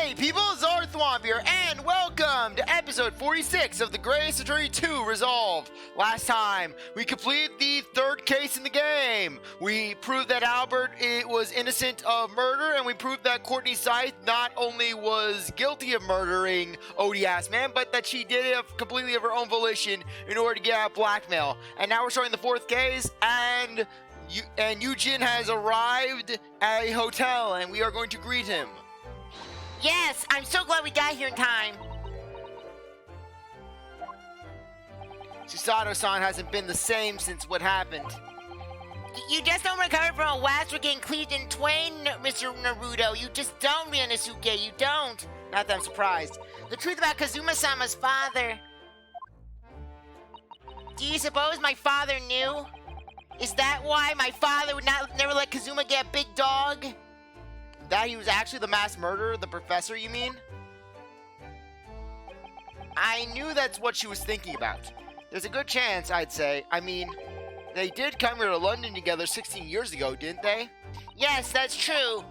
Hey people, CzarThwomp here, and welcome to episode 46 of the celebratory 2 Resolved. Last time, we completed the third case in the game. We proved that Albert was innocent of murder, and we proved that Courtney Scythe not only was guilty of murdering Odie Man, but that she did it completely of her own volition in order to get out of blackmail. And now we're starting the fourth case, and Yujin has arrived at a hotel, and we are going to greet him. Yes, I'm so glad we got here in time. Susato-san hasn't been the same since what happened. You just don't recover from a Waxer getting cleaved in twain, Mr. Naruto. You just don't, Ryanosuke, you don't. Not that I'm surprised. The truth about Kazuma-sama's father. Do you suppose my father knew? Is that why my father would never let Kazuma get a big dog? That he was actually the mass murderer, the professor, you mean? I knew that's what she was thinking about. There's a good chance, I'd say. I mean, they did come here to London together 16 years ago, didn't they? Yes, that's true.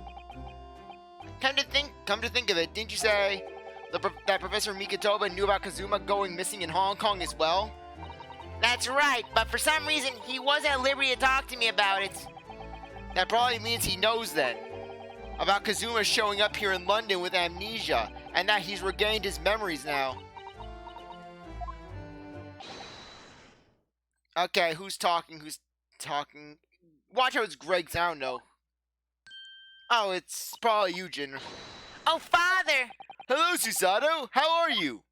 Come to think of it, didn't you say that Professor Mikotoba knew about Kazuma going missing in Hong Kong as well? That's right, but for some reason, he wasn't at liberty to talk to me about it. That probably means he knows then. About Kazuma showing up here in London with amnesia, and that he's regained his memories now. Okay, who's talking? Watch out, it's Greg's, I don't know. Oh, it's probably Yujin. Oh, Father! Hello, Susato, how are you?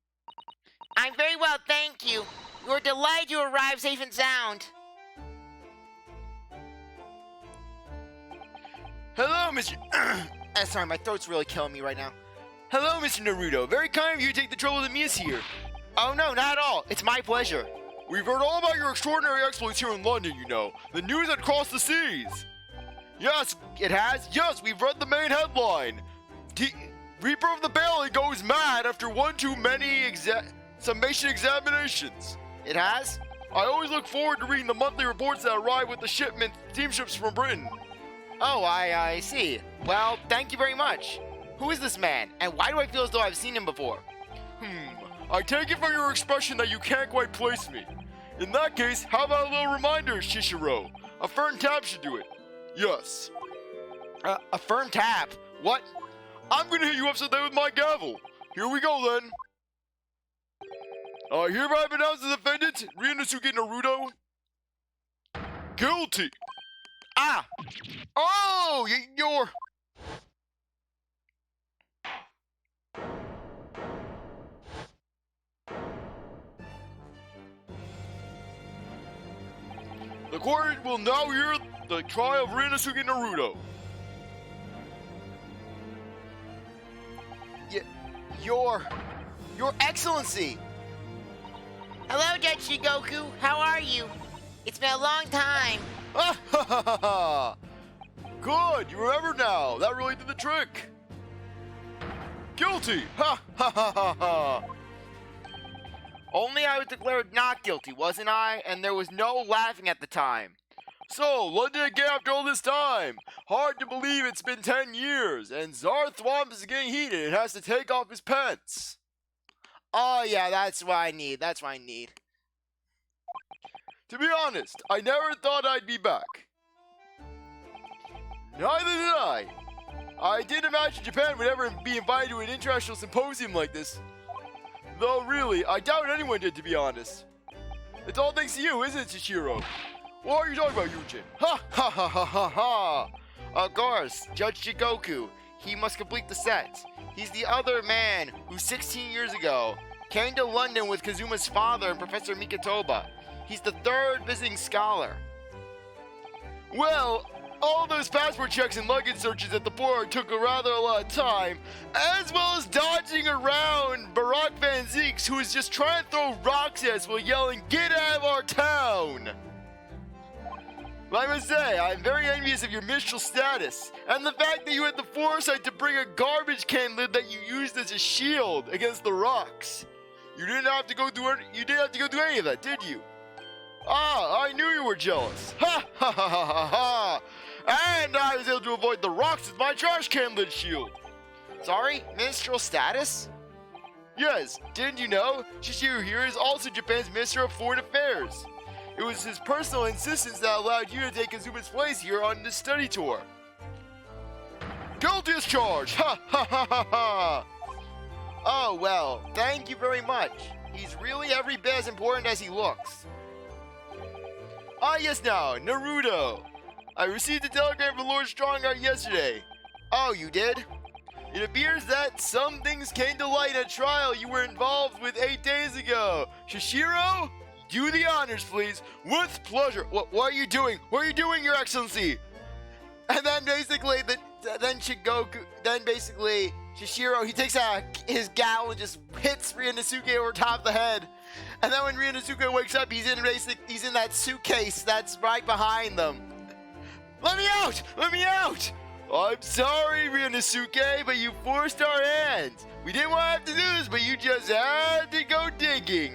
I'm very well, thank you. We're delighted you arrived safe and sound. Hello, Mr. Sorry, my throat's really killing me right now. Hello, Mr. Naruto. Very kind of you to take the trouble to meet us here. Oh, no, not at all. It's my pleasure. We've heard all about your extraordinary exploits here in London, you know. The news had crossed the seas. Yes, it has. Yes, we've read the main headline. Reaper of the Bailey goes mad after one too many summation examinations. It has? I always look forward to reading the monthly reports that arrive with the steamships from Britain. Oh, I see. Well, thank you very much. Who is this man, and why do I feel as though I've seen him before? I take it from your expression that you can't quite place me. In that case, how about a little reminder, Shishiro? A firm tap should do it. Yes. A firm tap? What? I'm gonna hit you upside the head with my gavel. Here we go, then. I hereby pronounce the defendant, Ryanosuke Naruto, guilty. Ah! Oh, you're... The court will now hear the trial of Ryanosuke Naruto. Your Excellency! Hello, Judge Jigoku. How are you? It's been a long time. Ha ha ha ha ha! Good, you remember now. That really did the trick. Guilty! Ha ha ha ha ha! Only I was declared not guilty, wasn't I? And there was no laughing at the time. So, London again after all this time. Hard to believe it's been 10 years, and CzarThwomp is getting heated and has to take off his pants. Oh yeah, that's what I need. To be honest, I never thought I'd be back. Neither did I. I didn't imagine Japan would ever be invited to an international symposium like this. Though really, I doubt anyone did, to be honest. It's all thanks to you, isn't it, Chishiro? What are you talking about, Yujin? Ha ha ha ha ha ha! Of course, Judge Jigoku. He must complete the set. He's the other man who 16 years ago came to London with Kazuma's father and Professor Mikotoba. He's the third visiting scholar. Well, all those passport checks and luggage searches at the port took a lot of time, as well as dodging around Barack Van Zeeks, who was just trying to throw rocks at us while yelling, "Get out of our town!" I must say, I'm very envious of your minstrel status, and the fact that you had the foresight to bring a garbage can lid that you used as a shield against the rocks. You didn't have to go through any of that, did you? Ah, I knew you were jealous. Ha ha ha ha ha ha! And I was able to avoid the rocks with my trash can lid shield. Sorry? Ministerial status? Yes, didn't you know? Shishiro here is also Japan's Minister of Foreign Affairs. It was his personal insistence that allowed you to take Kazuma's place here on this study tour. Guilty as charged! Ha ha ha ha ha! Oh well, thank you very much. He's really every bit as important as he looks. Ah yes now, Naruto! I received a telegram from Lord Strongarm yesterday. Oh, you did? It appears that some things came to light at a trial you were involved with 8 days ago. Shishiro? Do the honors, please. With pleasure. What are you doing? What are you doing, Your Excellency? And then basically, Shishiro, he takes out his gal and just hits Ryunosuke over top of the head. And then when Ryunosuke wakes up, he's in that suitcase that's right behind them. Let me out! Let me out! I'm sorry, Ryunosuke, but you forced our hands. We didn't want to have to do this, but you just had to go digging.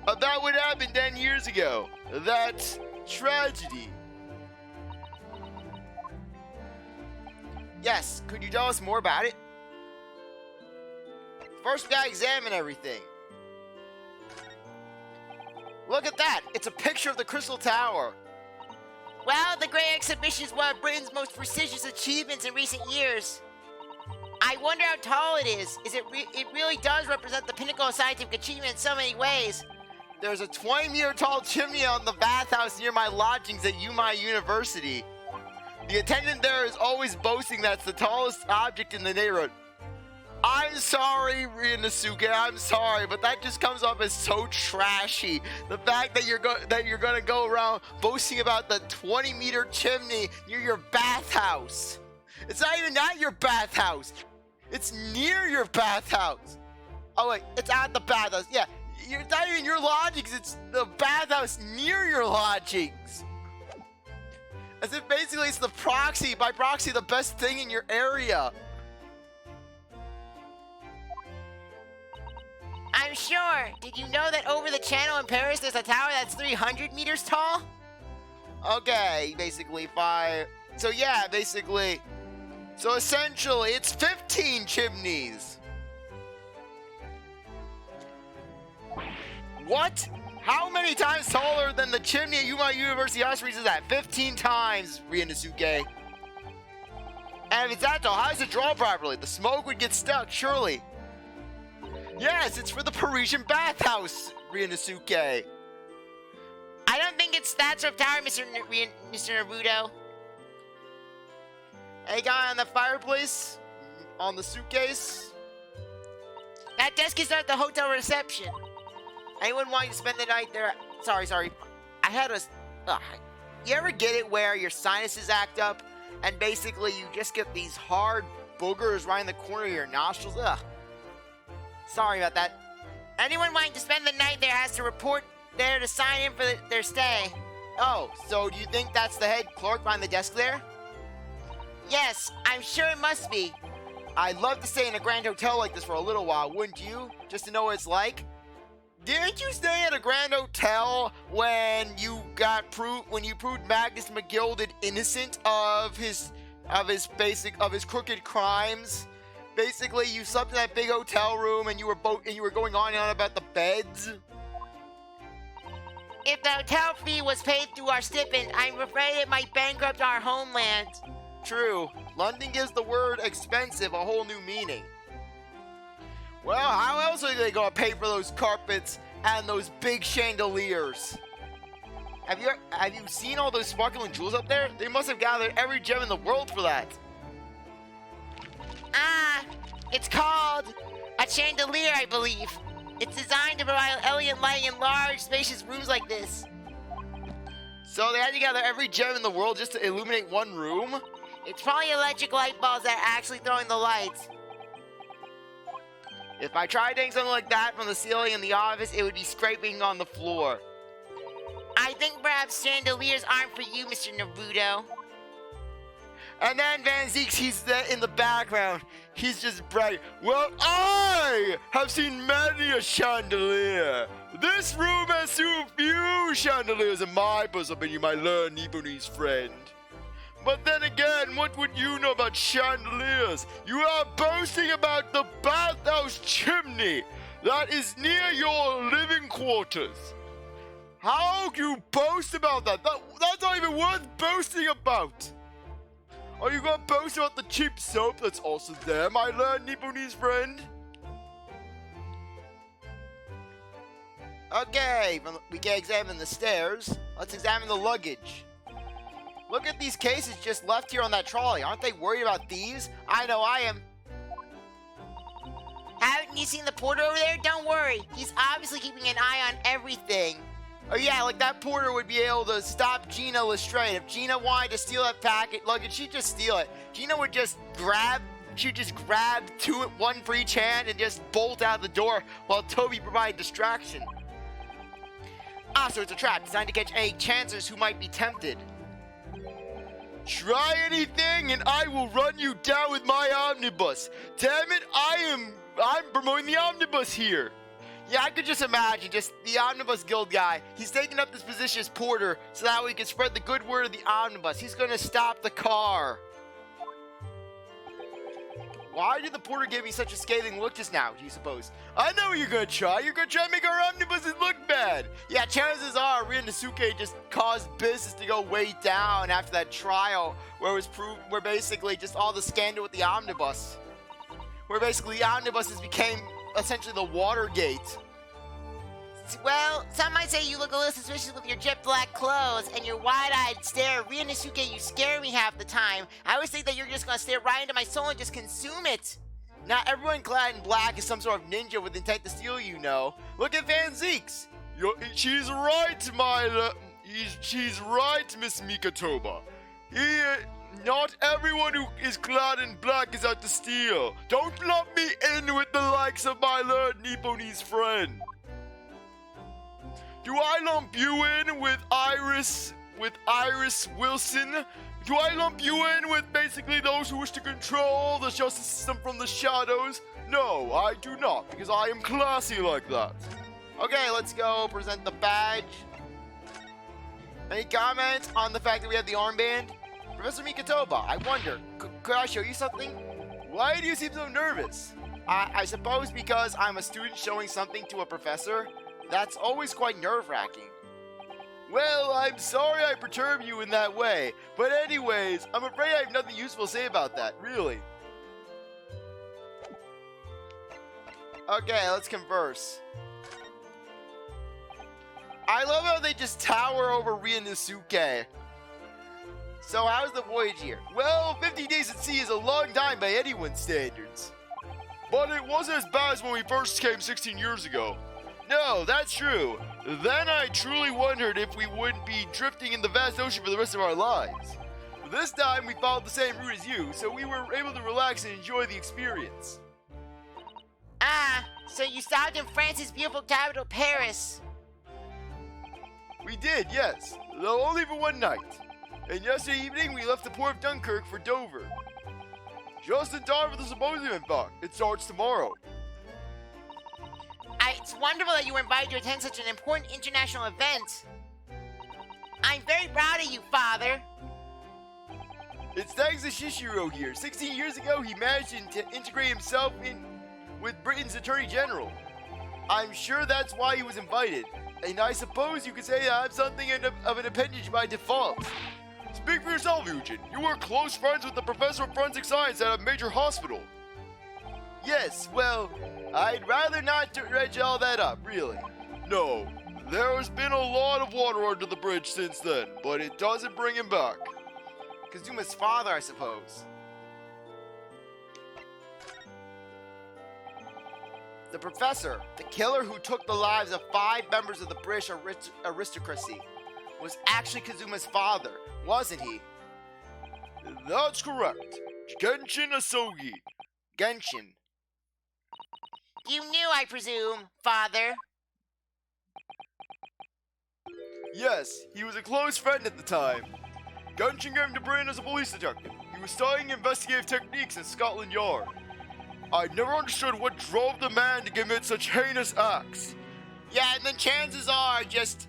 About what happened 10 years ago. That's tragedy. Yes, could you tell us more about it? First, we gotta examine everything. Look at that! It's a picture of the Crystal Tower. Well, the Great Exhibition is one of Britain's most prestigious achievements in recent years. I wonder how tall it is. It really does represent the pinnacle of scientific achievement in so many ways. There's a 20-meter tall chimney on the bathhouse near my lodgings at Yuma University. The attendant there is always boasting that it's the tallest object in the neighborhood. I'm sorry, Ryunosuke, I'm sorry, but that just comes off as so trashy. The fact that you're gonna go around boasting about the 20-meter chimney near your bathhouse. It's not even at your bathhouse. It's near your bathhouse. Oh wait, it's at the bathhouse. Yeah, it's not even your lodgings. It's the bathhouse near your lodgings. As if basically it's by proxy, the best thing in your area. I'm sure. Did you know that over the channel in Paris there's a tower that's 300 meters tall? Okay, basically So yeah, basically. So essentially, it's 15 chimneys. What? How many times taller than the chimney at Yuma University Hospital is that? 15 times, Ryunosuke. And if it's that tall, how does it draw properly? The smoke would get stuck, surely. Yes, it's for the Parisian bathhouse, Ryunosuke. I don't think it's that sort of tower, Mr. Naruto. Any guy on the fireplace? On the suitcase? That desk is at the hotel reception. Anyone wanting to spend the night there? Sorry. I had a... you ever get it where your sinuses act up and basically you just get these hard boogers right in the corner of your nostrils? Ugh. Sorry about that. Anyone wanting to spend the night there has to report there to sign in for their stay. Oh, so do you think that's the head clerk behind the desk there? Yes, I'm sure it must be. I'd love to stay in a grand hotel like this for a little while, wouldn't you? Just to know what it's like? Didn't you stay at a grand hotel when you proved Magnus McGilded innocent of his crooked crimes? Basically, you slept in that big hotel room and you were going on and on about the beds. If the hotel fee was paid through our stipend, I'm afraid it might bankrupt our homeland. True. London gives the word expensive a whole new meaning. Well, how else are they gonna pay for those carpets and those big chandeliers? Have you seen all those sparkling jewels up there? They must have gathered every gem in the world for that. It's called a chandelier, I believe. It's designed to provide elegant lighting in large, spacious rooms like this. So they had to gather every gem in the world just to illuminate one room? It's probably electric light bulbs that are actually throwing the lights. If I tried doing something like that from the ceiling in the office, it would be scraping on the floor. I think perhaps chandeliers aren't for you, Mr. Naruto. And then Van Zeeks, he's in the background. He's just bragging. Well, I have seen many a chandelier. This room has too few chandeliers in my bosom, and you might learn, Ebony's friend. But then again, what would you know about chandeliers? You are boasting about the bathhouse chimney that is near your living quarters. How do you boast about that? That's not even worth boasting about. Are you gonna boast about the cheap soap that's also there, my learned Nipponese friend? Okay, we can examine the stairs. Let's examine the luggage. Look at these cases just left here on that trolley. Aren't they worried about thieves? I know I am. Haven't you seen the porter over there? Don't worry. He's obviously keeping an eye on everything. Oh yeah, like that porter would be able to stop Gina Lestrade. If Gina wanted to steal that packet luggage, she'd just steal it. Gina would just grab one for each hand and just bolt out the door while Toby provided distraction. Ah, so it's a trap designed to catch any chancers who might be tempted. Try anything and I will run you down with my omnibus. Damn it, I'm promoting the omnibus here. Yeah, I could just imagine just the Omnibus Guild guy. He's taking up this position as porter so that way he can spread the good word of the omnibus. He's gonna stop the car. Why did the porter give me such a scathing look just now, do you suppose? I know what you're gonna try. You're gonna try to make our omnibuses look bad. Yeah, chances are Rinnosuke just caused business to go way down after that trial where it was proved, where basically just all the scandal with the omnibus. Where basically the omnibuses became essentially the Watergate. Well, some might say you look a little suspicious with your jet black clothes and your wide-eyed stare. Rinnosuke, you scare me half the time. I always think that you're just gonna stare right into my soul and just consume it. Not everyone clad in black is some sort of ninja with intent to steal, you know. Look at Van Zeeks. She's right, she's right, Miss Mikatoba. Not everyone who is clad in black is out to steal. Don't lump me in with the likes of my learned Nipponese friend. Do I lump you in with Iris Wilson? Do I lump you in with basically those who wish to control the justice system from the shadows? No, I do not, because I am classy like that. Okay, let's go present the badge. Any comments on the fact that we have the armband? Professor Mikatoba, I wonder, could I show you something? Why do you seem so nervous? I suppose because I'm a student showing something to a professor? That's always quite nerve-wracking. Well, I'm sorry I perturbed you in that way, but anyways, I'm afraid I have nothing useful to say about that, really. Okay, let's converse. I love how they just tower over Rinnosuke. So how's the voyage here? Well, 50 days at sea is a long time by anyone's standards. But it wasn't as bad as when we first came 16 years ago. No, that's true. Then I truly wondered if we wouldn't be drifting in the vast ocean for the rest of our lives. But this time we followed the same route as you, so we were able to relax and enjoy the experience. Ah, so you stopped in France's beautiful capital, Paris. We did, yes, though only for one night. And yesterday evening we left the port of Dunkirk for Dover. Just in time for the symposium, in fact. It starts tomorrow. It's wonderful that you were invited to attend such an important international event. I'm very proud of you, Father. It's thanks to Shishiro here. 16 years ago, he managed to integrate himself in with Britain's Attorney General. I'm sure that's why he was invited. And I suppose you could say I'm something of an appendage by default. Speak for yourself, Yujin. You were close friends with the professor of forensic science at a major hospital. Yes, well, I'd rather not dredge all that up, really. No, there has been a lot of water under the bridge since then, but it doesn't bring him back. Kazuma's father, I suppose. The professor, the killer who took the lives of 5 members of the British aristocracy, was actually Kazuma's father, wasn't he? That's correct. Genshin Asogi. Genshin. You knew, I presume, Father. Yes, he was a close friend at the time. Genshin came to Britain as a police detective. He was studying investigative techniques at Scotland Yard. I never understood what drove the man to commit such heinous acts. Yeah, and then chances are just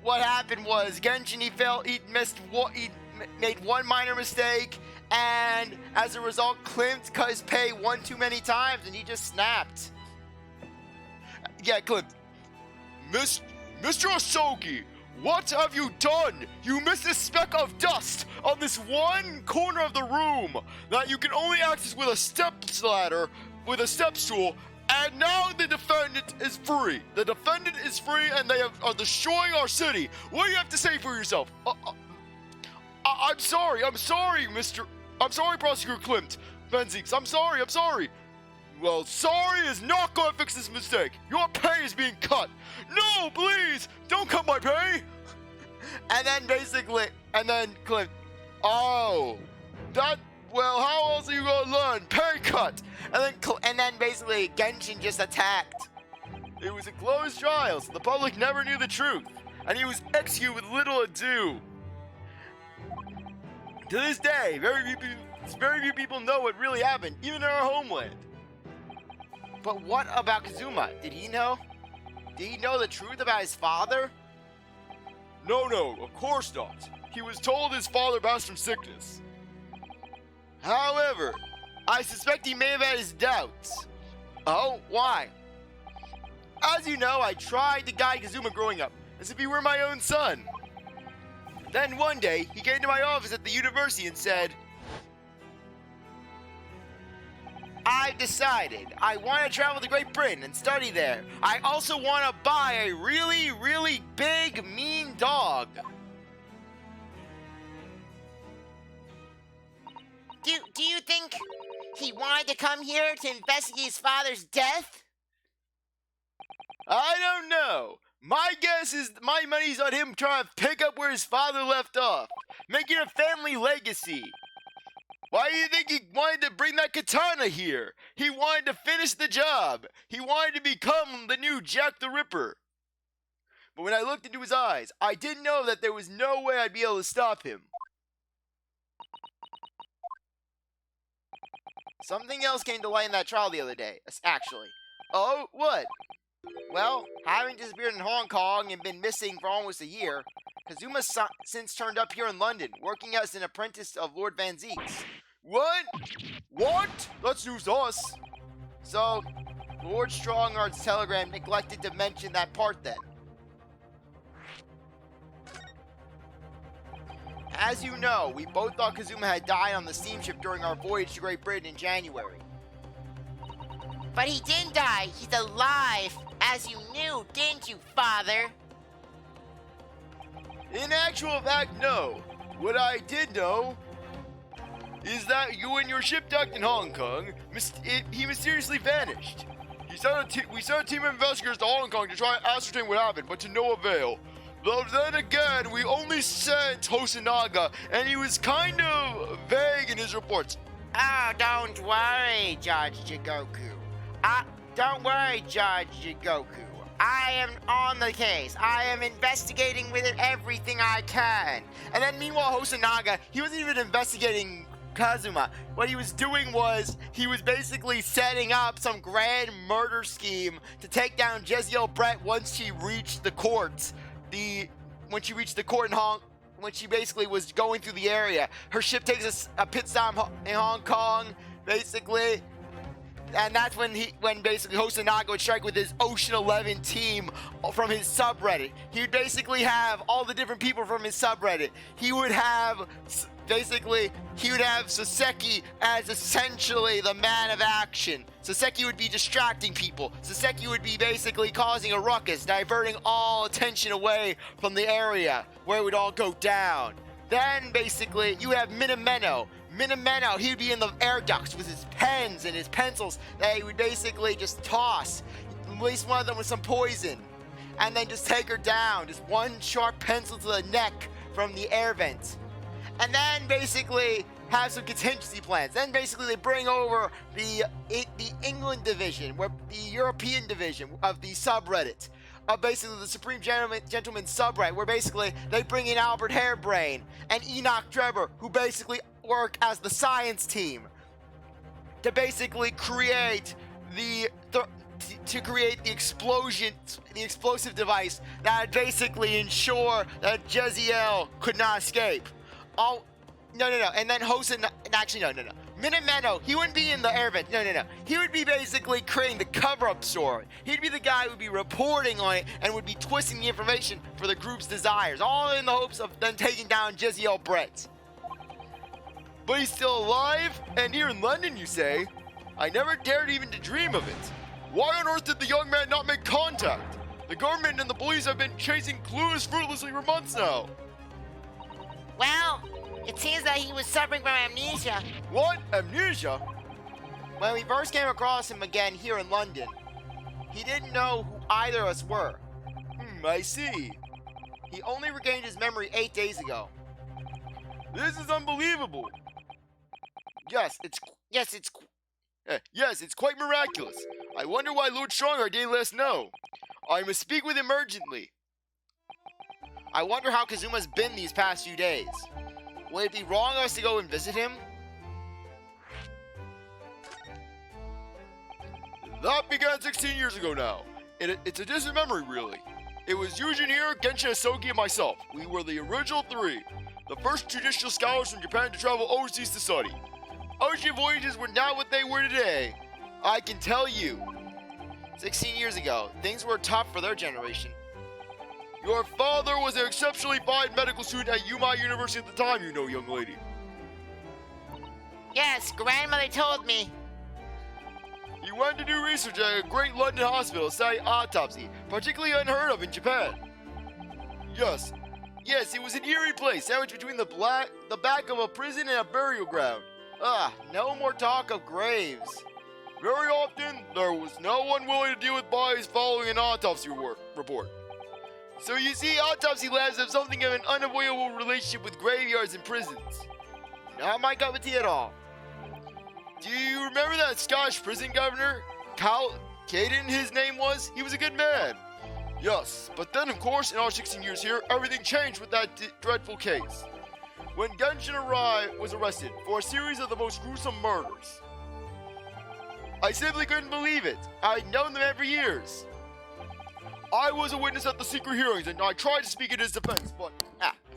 what happened was Genshin he made one minor mistake, and as a result, Klimt cut his pay one too many times, and he just snapped. Yeah, Klimt. Mr. Asogi, what have you done? You missed a speck of dust on this one corner of the room that you can only access with a step ladder, with a step stool, and now the defendant is free. The defendant is free, and they are destroying our city. What do you have to say for yourself? I'm sorry, Prosecutor Klimt. Benzies, I'm sorry. Well, sorry is not going to fix this mistake. Your pay is being cut. No, please, don't cut my pay. And then Klimt, well, how else are you going to learn? Pay cut. And then basically Genshin just attacked. It was a closed trial, so the public never knew the truth. And he was executed with little ado. To this day, very few people know what really happened, even in our homeland. But what about Kazuma? Did he know? Did he know the truth about his father? No, of course not. He was told his father passed from sickness. However, I suspect he may have had his doubts. Oh, why? As you know, I tried to guide Kazuma growing up, as if he were my own son. Then one day, he came to my office at the university and said, I've decided I want to travel to Great Britain and study there. I also want to buy a really, really big, mean dog. Do you think he wanted to come here to investigate his father's death? I don't know. My guess is my money's on him trying to pick up where his father left off, making a family legacy. Why do you think he wanted to bring that katana here? He wanted to finish the job. He wanted to become the new Jack the Ripper. But when I looked into his eyes, I didn't know that there was no way I'd be able to stop him. Something else came to light in that trial the other day, actually. Oh, what? Well, having disappeared in Hong Kong and been missing for almost a year, Kazuma's since turned up here in London, working as an apprentice of Lord Van Zeek's. What? That's news to us. So, Lord Strongart's telegram neglected to mention that part then. As you know, we both thought Kazuma had died on the steamship during our voyage to Great Britain in January. But he didn't die. He's alive, as you knew, didn't you, Father? In actual fact, no. What I did know is that you and your ship docked in Hong Kong, he mysteriously vanished. We sent a team of investigators to Hong Kong to try and ascertain what happened, but to no avail. Though then again, we only sent Hosonaga, and he was kind of vague in his reports. Oh, don't worry, Judge Jigoku. I am on the case. I am investigating with it everything I can. And then meanwhile, Hosonaga, he wasn't even investigating Kazuma. What he was doing was, he was basically setting up some grand murder scheme to take down Jeziel Brett once she reached the courts. When she reached the court when she basically was going through the area. Her ship takes a pit stop in Hong Kong, basically. And that's when basically Hosonaga would strike with his Ocean 11 team from his subreddit. He would basically have all the different people from his subreddit. He would have Soseki as essentially the man of action. Soseki would be distracting people. Soseki would be basically causing a ruckus, diverting all attention away from the area where it would all go down. Then basically you have Minameno. He would be in the air ducts with his pens and his pencils that he would basically just toss. At least one of them with some poison. And then just take her down. Just one sharp pencil to the neck from the air vent. And then basically have some contingency plans. Then basically they bring over the England division, the European division of the subreddit. Basically the Supreme Gentleman subreddit, where basically they bring in Albert Hairbrain and Enoch Drebber, who basically work as the science team to basically create the explosive device that would basically ensure that Jeziel could not escape. Oh, no. And then Hosen, actually, no. Minameno, he wouldn't be in the air vent. No. He would be basically creating the cover-up story. He'd be the guy who would be reporting on it and would be twisting the information for the group's desires, all in the hopes of then taking down Jeziel Brett. But he's still alive? And here in London, you say? I never dared even to dream of it. Why on earth did the young man not make contact? The government and the police have been chasing clues fruitlessly for months now. Well, it seems that he was suffering from amnesia. What? Amnesia? When we first came across him again here in London, he didn't know who either of us were. I see. He only regained his memory 8 days ago. This is unbelievable. Yes, it's quite miraculous. I wonder why Lord Stronger didn't let us know. I must speak with him urgently. I wonder how Kazuma's been these past few days. Would it be wrong of us to go and visit him? That began 16 years ago now. It's a distant memory, really. It was Yujin here, Genshin Asogi, and myself. We were the original three. The first traditional scholars from Japan to travel overseas to study. Ocean voyages were not what they were today. I can tell you. 16 years ago, things were tough for their generation. Your father was an exceptionally fine medical student at Yuma University at the time, you know, young lady. Yes, grandmother told me. He went to do research at a great London hospital studying autopsy, particularly unheard of in Japan. Yes, it was an eerie place, sandwiched between the back of a prison and a burial ground. No more talk of graves. Very often, there was no one willing to deal with bodies following an autopsy report. So you see, autopsy labs have something of an unavoidable relationship with graveyards and prisons. Not my cup of tea at all. Do you remember that Scottish prison governor? Caden, his name was? He was a good man. Yes, but then of course, in our 16 years here, everything changed with that dreadful case. When Genshin was arrested for a series of the most gruesome murders. I simply couldn't believe it. I'd known the man for years. I was a witness at the secret hearings, and I tried to speak in his defense, but...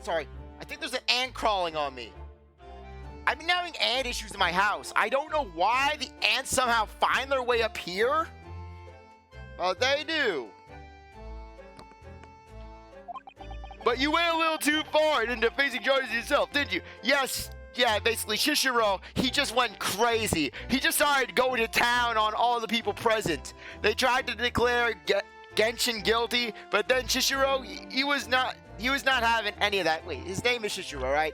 sorry. I think there's an ant crawling on me. I've been having ant issues in my house. I don't know why the ants somehow find their way up here. But they do. But you went a little too far into facing charges yourself, didn't you? Yes. Yeah, basically, Shishiro, he just went crazy. He just started going to town on all the people present. They tried to declare Genshin guilty, but then Shishiro, he was not having any of that. Wait, his name is Shishiro, right?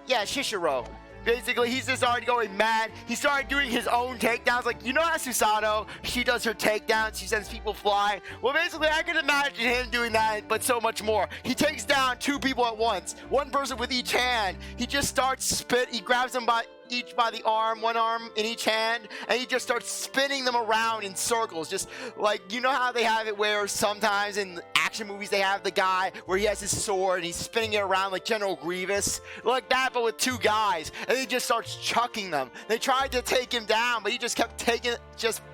Yeah, Shishiro. Basically, he just started going mad. He started doing his own takedowns. Like, you know how Susato, she does her takedowns, she sends people flying? Well, basically, I can imagine him doing that, but so much more. He takes down 2 people at once, one person with each hand. He just starts he grabs them each by the arm, one arm in each hand, and he just starts spinning them around in circles. Just like, you know how they have it where sometimes in action movies they have the guy where he has his sword and he's spinning it around like General Grievous? Like that, but with 2 guys, and he just starts chucking them. They tried to take him down, but he just kept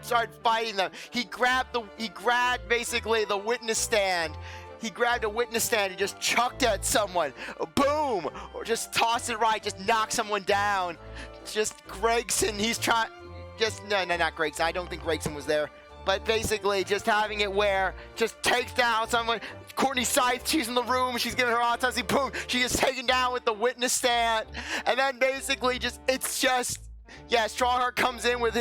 started fighting them. He grabbed basically the witness stand. He grabbed a witness stand and just chucked it at someone. Boom! Or just tossed it right, just knocked someone down. Just Gregson, no, not Gregson. I don't think Gregson was there. But basically, just having it where just takes down someone. Courtney Scythe, she's in the room, she's giving her autopsy. Boom! She gets taken down with the witness stand. And then basically Strongheart comes in with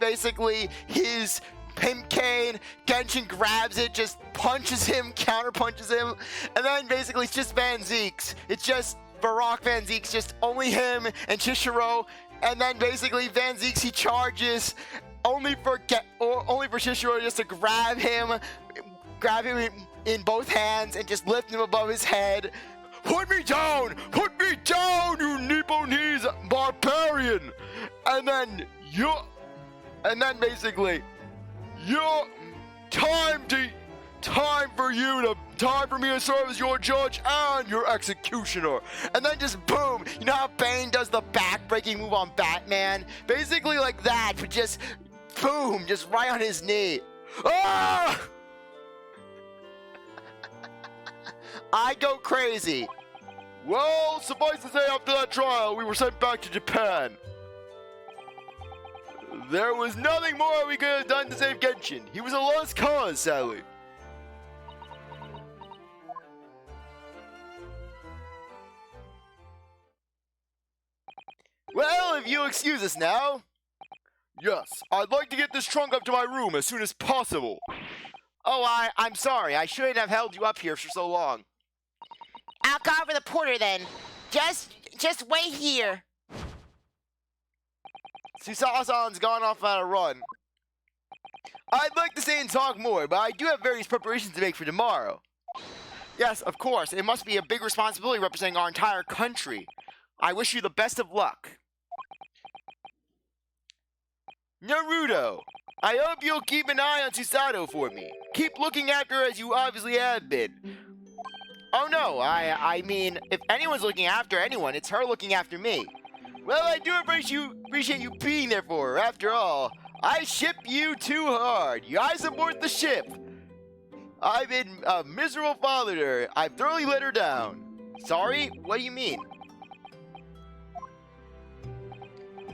basically his pimp cane. Genshin grabs it, just punches him, counter punches him, and then basically it's just Van Zeeks. It's just Varrock Van Zeeks, just only him and Shishiro, and then basically Van Zeeks, he charges only for Shishiro just to grab him in both hands and just lift him above his head. Put me down, you Nipponese barbarian! And then basically, time for me to serve as your judge and your executioner. And then just boom, you know how Bane does the back-breaking move on Batman? Basically like that, but just boom, just right on his knee. Ah! I go crazy. Well, suffice to say, after that trial, we were sent back to Japan. There was nothing more we could have done to save Genshin. He was a lost cause, sadly. Well, if you'll excuse us now. Yes, I'd like to get this trunk up to my room as soon as possible. Oh, I'm sorry. I shouldn't have held you up here for so long. I'll call for the porter then. Just wait here. Susato-san's gone off on a run. I'd like to stay and talk more, but I do have various preparations to make for tomorrow. Yes, of course. It must be a big responsibility representing our entire country. I wish you the best of luck. Naruto, I hope you'll keep an eye on Susato for me. Keep looking after her as you obviously have been. Oh no, I mean, if anyone's looking after anyone, it's her looking after me. Well, I do appreciate you being there for her. After all, I ship you too hard. I support the ship. I've been a miserable father to her. I've thoroughly let her down. Sorry? What do you mean?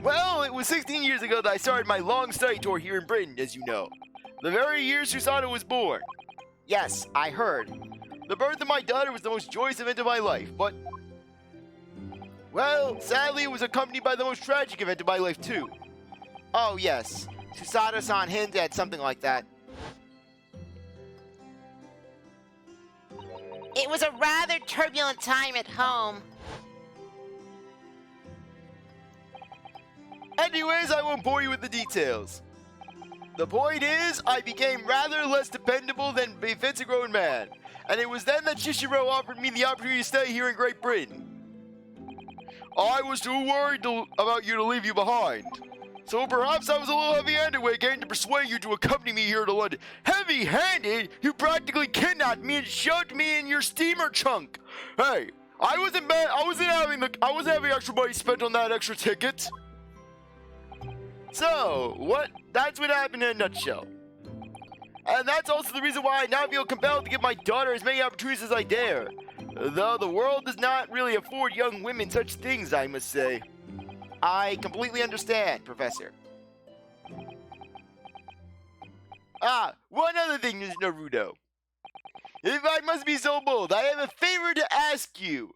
Well, it was 16 years ago that I started my long study tour here in Britain, as you know. The very year Susato was born. Yes, I heard. The birth of my daughter was the most joyous event of my life, but... well, sadly, it was accompanied by the most tragic event of my life, too. Oh, yes. Susato-san hinted at something like that. It was a rather turbulent time at home. Anyways, I won't bore you with the details. The point is, I became rather less dependable than befits a grown man. And it was then that Shishiro offered me the opportunity to stay here in Great Britain. I was too worried about you to leave you behind. So perhaps I was a little heavy-handed when it came to persuade you to accompany me here to London. Heavy-handed? You practically kidnapped me and shoved me in your steamer trunk. Hey, I wasn't having extra money spent on that extra ticket. So, that's what happened in a nutshell. And that's also the reason why I now feel compelled to give my daughter as many opportunities as I dare. Though the world does not really afford young women such things, I must say. I completely understand, Professor. One other thing, Mr. Naruto. If I must be so bold, I have a favor to ask you.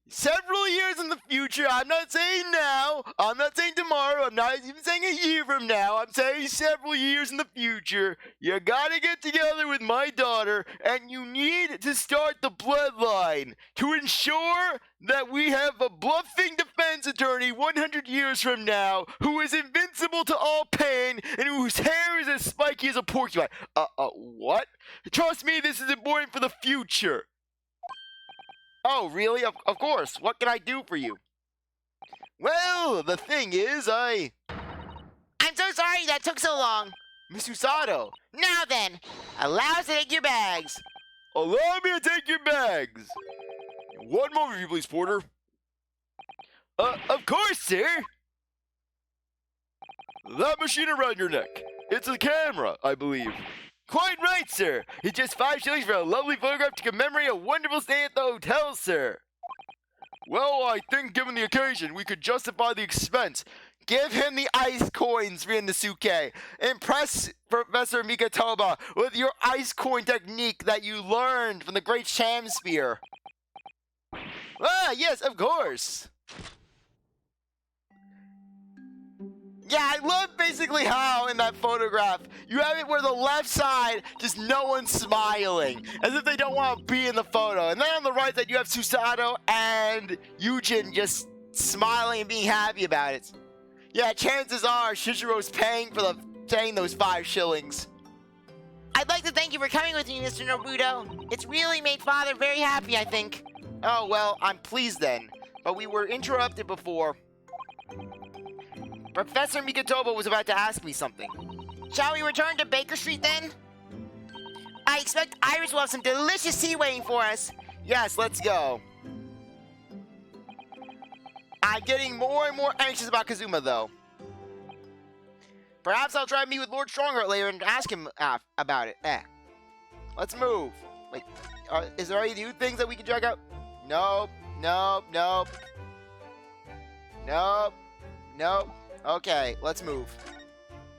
Several years in the future, I'm not saying now, I'm not saying tomorrow, I'm not even saying a year from now, I'm saying several years in the future, you gotta get together with my daughter, and you need to start the bloodline to ensure that we have a bluffing defense attorney 100 years from now who is invincible to all pain and whose hair is as spiky as a porcupine. What? Trust me, this is important for the future. Oh, really? Of course. What can I do for you? Well, the thing is, I'm so sorry that took so long. Miss Susato. Now then, allow us to take your bags. Allow me to take your bags. One moment, if you please, Porter. Of course, sir. That machine around your neck. It's a camera, I believe. Quite right, sir. It's just 5 shillings for a lovely photograph to commemorate a wonderful stay at the hotel, sir. Well, I think given the occasion, we could justify the expense. Give him the ice coins, Ryunosuke. Impress Professor Mikatoba with your ice coin technique that you learned from the great Shamsphere. Yes, of course. Yeah, I love basically how in that photograph you have it where the left side just no one's smiling, as if they don't want to be in the photo, and then on the right side you have Susato and Yujin just smiling and being happy about it. Yeah, chances are Shishiro's paying those 5 shillings. I'd like to thank you for coming with me, Mr. Naruto. It's really made Father very happy, I think. Oh, well, I'm pleased then, but we were interrupted before. Professor Mikatoba was about to ask me something. Shall we return to Baker Street then? I expect Iris will have some delicious tea waiting for us. Yes, let's go. I'm getting more and more anxious about Kazuma, though. Perhaps I'll try to meet with Lord Strongheart later and ask him about it. Let's move. Wait, is there any new things that we can check out? Nope. Nope, nope. Nope. Nope. Okay, let's move.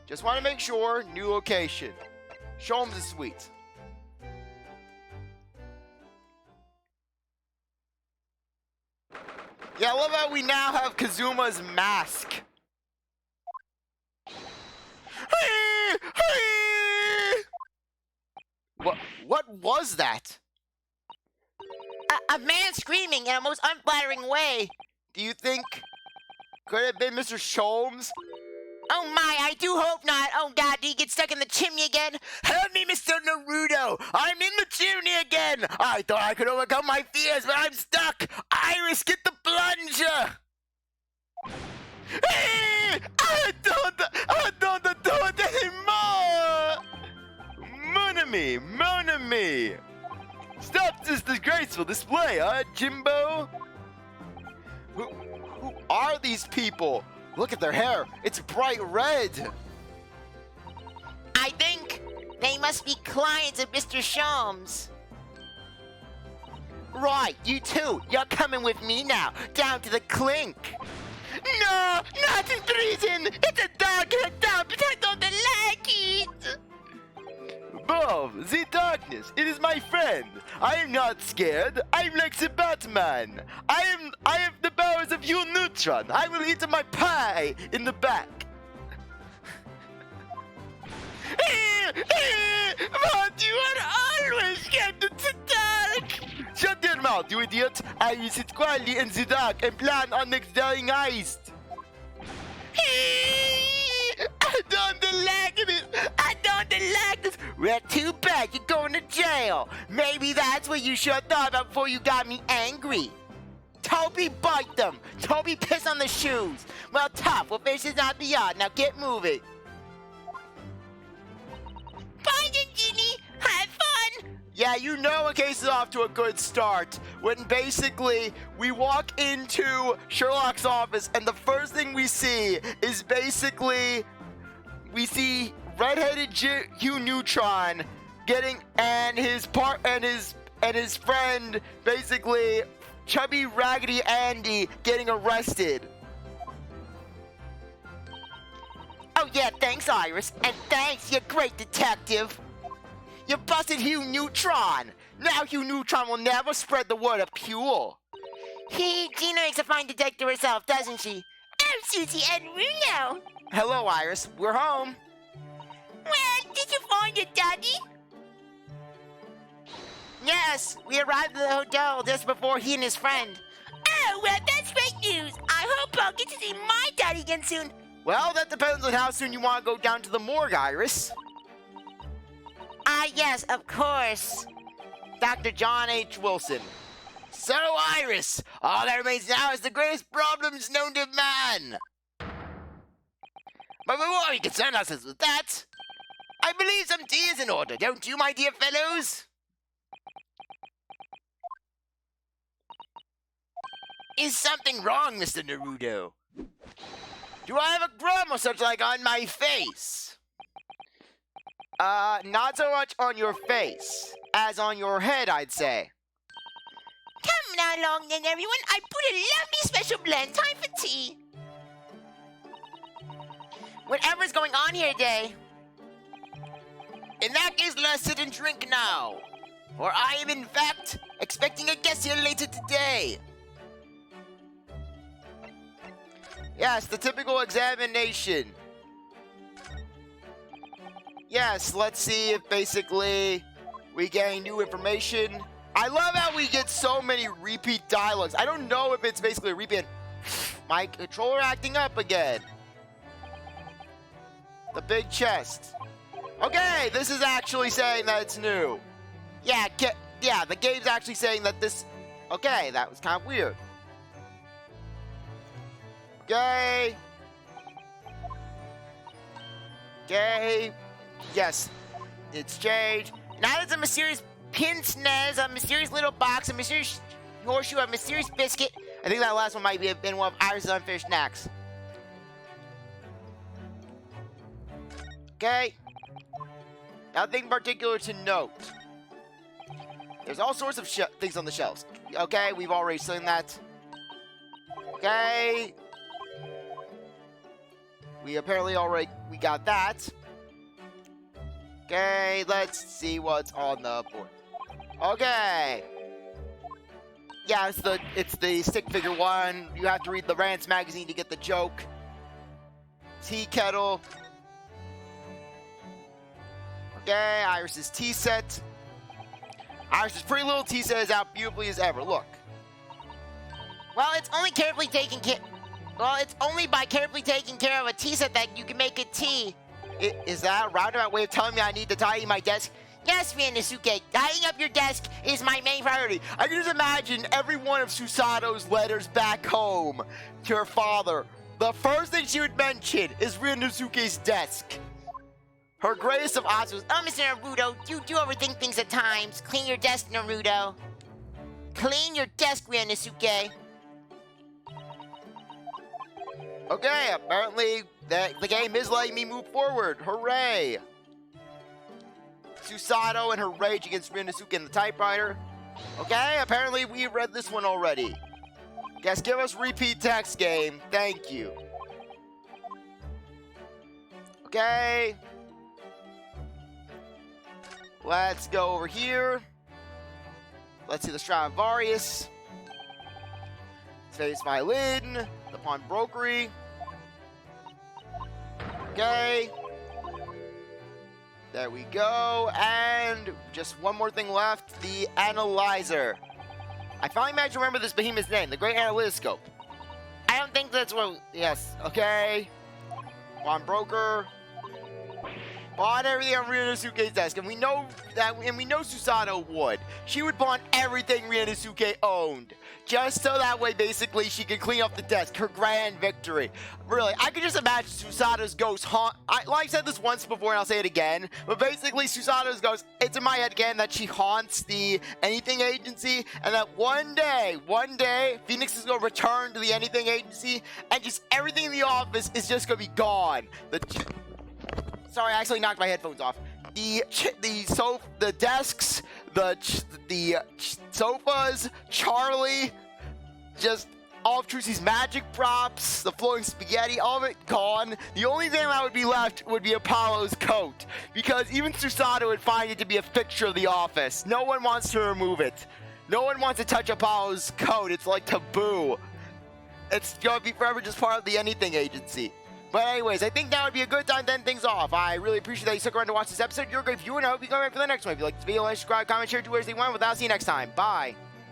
Just want to make sure. New location. Sholmes is sweet. Yeah, I love how we now have Kazuma's mask. What was that? A man screaming in a most unflattering way. Do you think could it have been Mr. Sholmes? Oh my, I do hope not. Oh god, did he get stuck in the chimney again? Help me, Mr. Naruto! I'm in the chimney again! I thought I could overcome my fears, but I'm stuck! Iris, get the plunger! I don't do it anymore! Mon ami! Stop this disgraceful display, huh, Jimbo? Who are these people? Look at their hair. It's bright red. I think they must be clients of Mr. Sholmes. Right, you too. You're coming with me now, down to the clink. No, not in prison. It's a dark dump, but I don't like it. Bob, the darkness, it is my friend. I am not scared. I'm like the Batman. I have the powers of Hugh Neutron. I will eat my pie in the back. But you are always scared in the dark. Shut your mouth, you idiot. I will sit quietly in the dark and plan on next dying heist. I don't like this. I don't like this. Well, too bad you're going to jail. Maybe that's what you should have thought about before you got me angry. Toby, bite them. Toby, piss on the shoes. Well, tough. Well, fish is out the yard. Now get moving. Bye, Ginny. Have fun. Yeah, you know a case is off to a good start when basically we walk into Sherlock's office and the first thing we see is basically we see redheaded Hugh Neutron getting and his friend basically chubby Raggedy Andy getting arrested. Oh yeah, thanks, Iris, and thanks, you great detective. You busted Hugh Neutron. Now Hugh Neutron will never spread the word of Pure. Gina makes a fine detective herself, doesn't she? I'm Susie and Runo. Hello, Iris. We're home. Well, did you find your daddy? Yes, we arrived at the hotel just before he and his friend. Oh, well, that's great news. I hope I'll get to see my daddy again soon. Well, that depends on how soon you want to go down to the morgue, Iris. Yes, of course. Dr. John H. Wilson. So, Iris, all that remains now is the greatest problems known to man. But before we concern ourselves with that, I believe some tea is in order, don't you, my dear fellows? Is something wrong, Mr. Naruto? Do I have a crumb or such like on my face? Not so much on your face, as on your head, I'd say. Come now along then, everyone. I put a lovely special blend. Time for tea. Whatever's going on here today. In that case, let's sit and drink now. For I am, in fact, expecting a guest here later today. Yes, the typical examination. Yes, let's see if basically we gain new information. I love how we get so many repeat dialogues. I don't know if it's basically a repeat. My controller acting up again. The big chest. Okay, this is actually saying that it's new. Yeah, the game's actually saying that this... Okay, that was kind of weird. Okay. Okay. Yes, it's changed. Now there's a mysterious pince-nez, a mysterious little box, a mysterious horseshoe, a mysterious biscuit. I think that last one might have been one of Iris' unfinished snacks. Okay. Nothing particular to note. There's all sorts of things on the shelves. Okay, we've already seen that. Okay. We apparently already got that. Okay, let's see what's on the board. Okay. Yeah, it's the stick figure one. You have to read the Rants magazine to get the joke. Tea kettle. Okay, Iris's tea set. Iris's pretty little tea set is out beautifully as ever. Look. Well, it's only by carefully taking care of a tea set that you can make a tea. Is that a roundabout way of telling me I need to tidy my desk? Yes, Ryunosuke, tidying up your desk is my main priority. I can just imagine every one of Susato's letters back home to her father. The first thing she would mention is Ryunosuke's desk. Her greatest of oscars. Oh, Mr. Naruto, you do overthink things at times. Clean your desk, Naruto. Clean your desk, Ryunosuke. Okay, apparently the game is letting me move forward. Hooray! Susato and her rage against Ryunosuke and the typewriter. Okay, apparently we read this one already. Guess give us repeat text, game. Thank you. Okay. Let's go over here. Let's see the Stradivarius. Space violin. The pawnbrokery. Okay. There we go. And just one more thing left. The analyzer. I finally managed to remember this behemoth's name. The Great Analytoscope. I don't think that's what... Yes. Okay. Pawnbroker. Pawn everything on Ryunosuke's desk, and we know Susato would. She would pawn everything Ryunosuke owned, just so that way, basically, she could clean up the desk. Her grand victory. Really, I could just imagine Susato's ghost haunt. I've said this once before, and I'll say it again. But basically, Susato's ghost. It's in my head again that she haunts the Anything Agency, and that one day, Phoenix is gonna return to the Anything Agency, and just everything in the office is just gonna be gone. Sorry, I actually knocked my headphones off. The desks, the sofas, Charlie, just all of Trucy's magic props, the floating spaghetti, all of it gone. The only thing that would be left would be Apollo's coat, because even Susato would find it to be a fixture of the office. No one wants to remove it. No one wants to touch Apollo's coat. It's like taboo. It's gonna be forever just part of the Anything Agency. But anyways, I think that would be a good time to end things off. I really appreciate that you stuck around to watch this episode. You're a great viewer, and I hope you come back for the next one. If you like this video, like, subscribe, comment, share, do whatever you want. Without, see you next time. Bye.